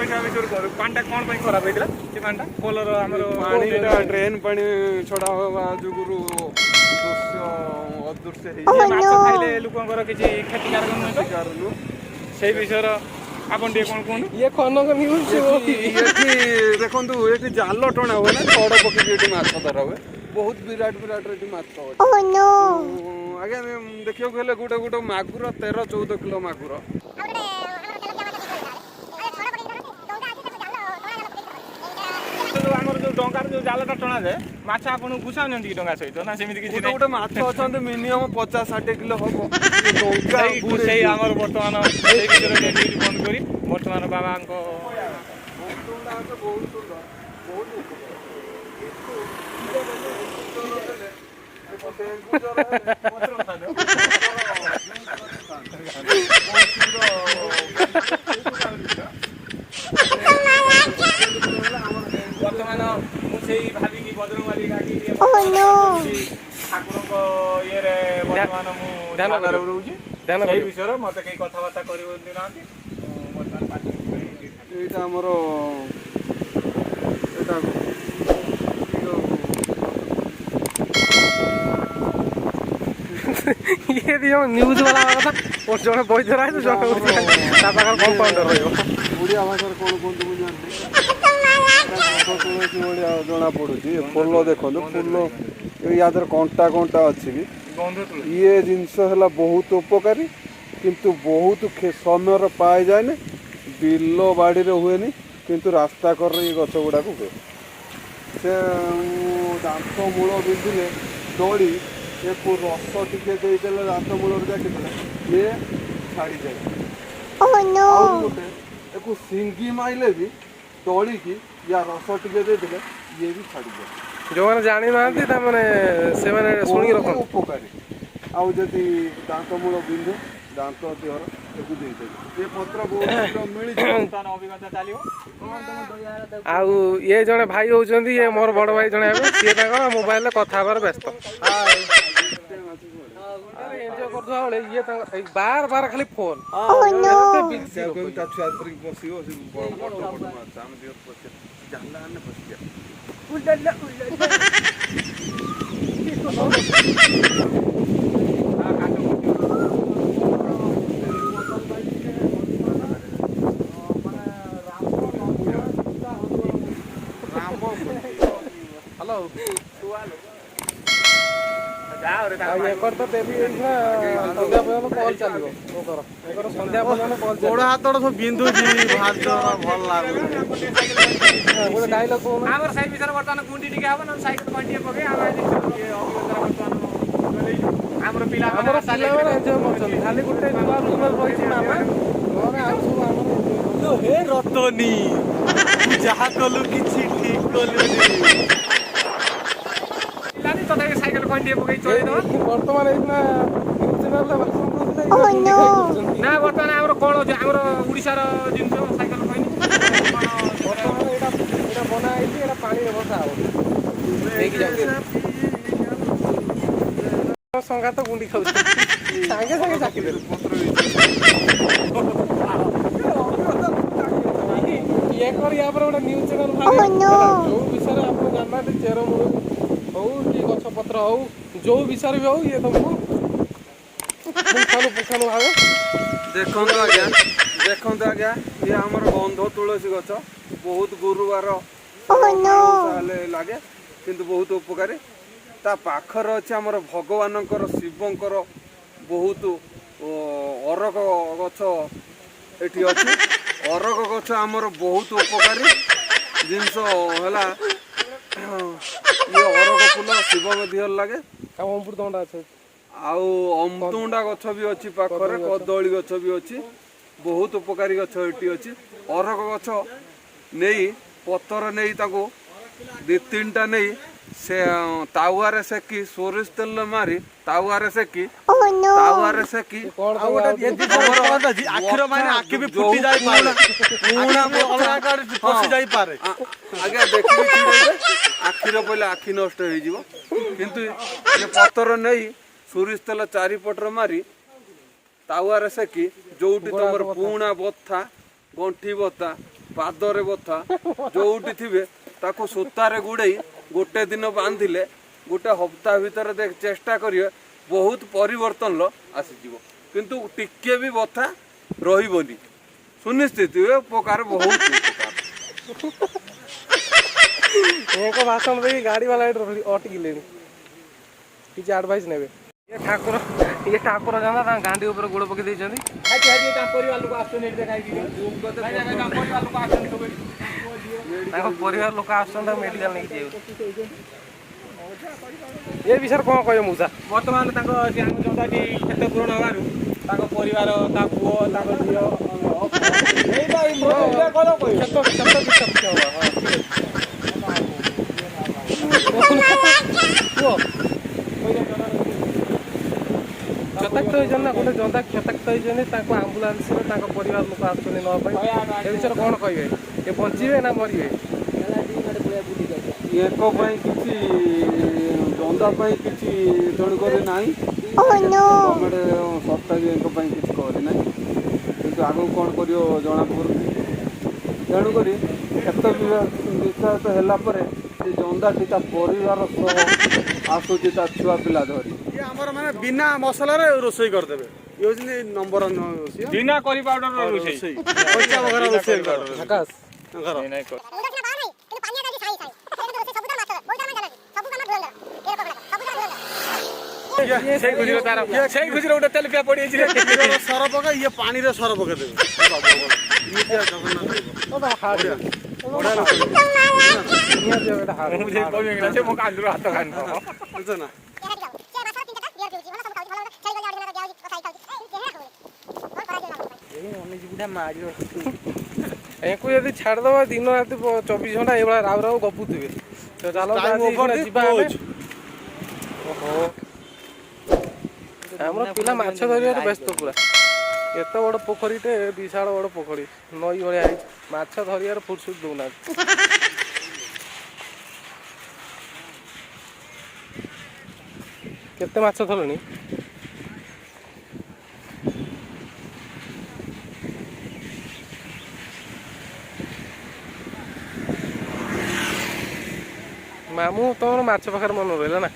पैसा चोरी कर पानी कौन खराब होता से पानी पोलर पानी ड्रेन पानी छड़ा हवा जुगुरु दृश्य अदृश्य माछ खाइले लोकंकर किसी क्षतिकारक नुह से विषय आपन टे कौन कहूँ ये खनक न्यूज देखो ये जाल टणा हुए ना छड़ पकड़ माछ धरा हुए बहुत विराट विराट ये माछ आज्ञा देखिए गोटे गोटे मागुर 13-14 किलो मागुर जो डंगार जो जालटा टणा जाए माछ आपन घुसा कि डंगा सहित ना सेमती किसी गोटे माछ अच्छा मिनिमम 50-60 किलो हम बर्तमान बंद कर बर्तमान बाबा बर्तमान मुझे भावी बजरंगबाली ठाकुर ये बर्तमान ध्यान विषय मत कहीं कथबार्ता कर ये न्यूज वाला कथा जड़े बैठ रहा है कंपाउंडर ओडिया भाषा कौन कहते जना पड़ू फुल देखो फुल या कंटा कंटा अच्छी ये जिनस है बहुत उपकारी किंतु बहुत समय पाए जाए बिल बाड़ी हुए किंतु रास्ता कर ये गछ गुड़ाक हुए से दांत मूल बिंधिले दड़ी रस टिके दांत मूल जाके ये छाड़ी जाए गोटे सिंगी माइले भी दड़ी की या रस टिके देते ये भी छाड़ी जाए जो मैंने जानी ना से शुणी रख उपकारी आउ जदि दांत मूल बिंधु दांत देहर ये पत्र आउ ये जड़े भाई होती ये मोर बड़ भाई जड़े सी मोबाइल कथा व्यस्त ये बार बार खाली फोन हेलो गोड़ हाथ सब बिंदु भल डायलॉग साइड विषय बर्तमान गुंडी टिके हम साइकेल कंटिए पके आमर पिला खाली गोटे हे रतनी जहा कलु किछि ठीक कलु तथापि साइकेल कंटिए पके चले बर्तमान ना बर्तमान आमर कौन आमर ओडिशार जिनस साइकेल कहनी बना पानी बसा संगा तो गुंडी खाऊ सागे सागे चाकी ये गोटे न्यूज चैनल जो विषय आप जानना चेरमूल हो कि गछपत्र हो जो विषय भी हो ये तुमको पुखानु भाव देखो आज्ञा ये आमर गंध तुलसी गछ बहुत गुरुवार लगे किंतु बहुत उपकारी ता पाखर अच्छे आमर भगवानकर शिवंकर बहुत अरग गछ एटी अच्छी अरग गछ आमर बहुत उपकारी जिनस है ये अरग फूल शिव दिहर लगे अमृतभंडा अच्छे अमृतभंडा गछ भी अच्छी पाखरे कदली गछ भी अच्छी बहुत उपकारी गछ एटी अच्छी अरग गछ नहीं पतर नहीं ताको 2-3टा नहीं से तावारे सेकी सोरिष तेल मारी तावारे सेकी आखिर माने आखि भी फुटी जाई पारे पूरा अलगा कर फसी जाई पारे आगे देखि आखिर पहले आखि नष्ट हो जिवो किंतु ये पतर नहीं सोरिष तेल चारिपटर मारी तावारे सेकी जोटी तमर पूणा बथा गंठी बता ପାଦରେ ବଥା ଯୋଉଠି ଥିବେ ତାକୁ ସୂତାରେ ଗୁଡ଼େଇ ଗୋଟେ ଦିନ ବାନ୍ଧିଲେ ଗୋଟେ ହପ୍ତାହ ଭିତରେ ଚେଷ୍ଟା କରିବେ ବହୁତ ପରିବର୍ତ୍ତନ ଆସିଯିବ କିନ୍ତୁ ଟିକେ ବି ବଥା ରହିବନି ସୁନିଶ୍ଚିତ ଏ ଉପକାର ବହୁତ ଉପକାର। ଏକ ଭାଷଣ ଦେଇକି ଗାଡ଼ି ବାଲା ଏଠି ଅଟକିଲେଣି କିଛି ଆଡଭାଇସ୍ ନେବେ। ଇଏ ଠାକୁର ଜାଣା ତାଙ୍କ ଗାଣ୍ଡି ଉପରେ ଗୋଡ଼ ପକେଇ ଦେଇଛନ୍ତି। ତାଙ୍କ ପରିବାର ଲୋକ ଆସୁଛନ୍ତି ତାଙ୍କୁ ମେଡିକାଲ ନେଇକି ଯିବେ। ଏ ବିଷୟରେ କ'ଣ କହିବେ ମଉସା? ବର୍ତ୍ତମାନ ତାଙ୍କ ଜନ୍ଦାଟି କ୍ଷେତ ପୂରଣ ହେବାରୁ ତାଙ୍କ ପରିବାର ତା ପୁଅ ତାଙ୍କ ଝିଅ କ୍ଷତାକ୍ତ ହେଇଛନ୍ତି ନା ଗୋଟେ ଜନ୍ଦା କ୍ଷତାକ୍ତ ହେଇଛନ୍ତି ତାଙ୍କୁ ଆମ୍ବୁଲାନ୍ସରେ ତାଙ୍କ ପରିବାର ଲୋକ ଆସୁଛନ୍ତି ନେବା ପାଇଁ। ଏ ବିଷୟରେ କ'ଣ କହିବେ? ଏ ବଞ୍ଚିବେ ନା ମରିବେ? ୟାଙ୍କ ପାଇଁ କିଛି ଜନ୍ଦା ପାଇଁ କିଛି ତେଣୁକରି ନାହିଁ ଗଭର୍ଣ୍ଣମେଣ୍ଟ ସରକାର ୟାଙ୍କ ପାଇଁ କିଛି କରିନାହିଁ କିନ୍ତୁ ଆଗକୁ କ'ଣ କରିବ ଜଣାପଡ଼ୁନି। ତେଣୁକରି କ୍ଷେତ ବିଷାଦ ହେଲା ପରେ ସେ ଜନ୍ଦାଟି ତା ପରିବାର ସହ ଆସୁଛି ତା ଛୁଆ ପିଲା ଧରି। ଇଏ ଆମର ମାନେ ବିନା ମସଲାରେ ରୋଷେଇ କରିଦେବେ। ଇଏ ହଉଛନ୍ତି ନମ୍ବର ବିନା କରି ପାଉଡର ରୋଷେଇ ପଇସା ବଗରା ରୋଷେଇ ଆକାଶ ଘର ସେଇ ଖୁସିରେ ଗୋଟେ ତେଲ ପିଆ ପଡ଼ିଯାଇଛି ସର ପକା ଇଏ ପାଣିରେ ସର ପକେଇ ଦେବେ। ମୋ କାନ୍ଦୁର ହାତ କାନ୍ଦ ବୁଝଛ ନା ଏଙ୍କୁ ଯଦି ଛାଡ଼ିଦେବା ଦିନ ରାତି 24 ଘଣ୍ଟା ଏଇଭଳିଆ ରାଉ ରାଉ ଗପୁଥିବେ। ତ ଚାଲ ଯିବା ଆମେ। ଓହୋ ଆମର ପିଲା ମାଛ ଧରିବାରେ ବ୍ୟସ୍ତ ପୁରା। ଏତେ ବଡ଼ ପୋଖରୀଟେ ବିଶାଳ ବଡ଼ ପୋଖରୀ ନଈ ଭଳିଆ ହେଇଛି ମାଛ ଧରିବାର ଫୁର୍ସୁତ ଦଉନାହାନ୍ତି। କେତେ ମାଛ ଧରଣି? ମାମୁଁ ତମର ମାଛ ପାଖରେ ମନେ ରହିଲା ନା?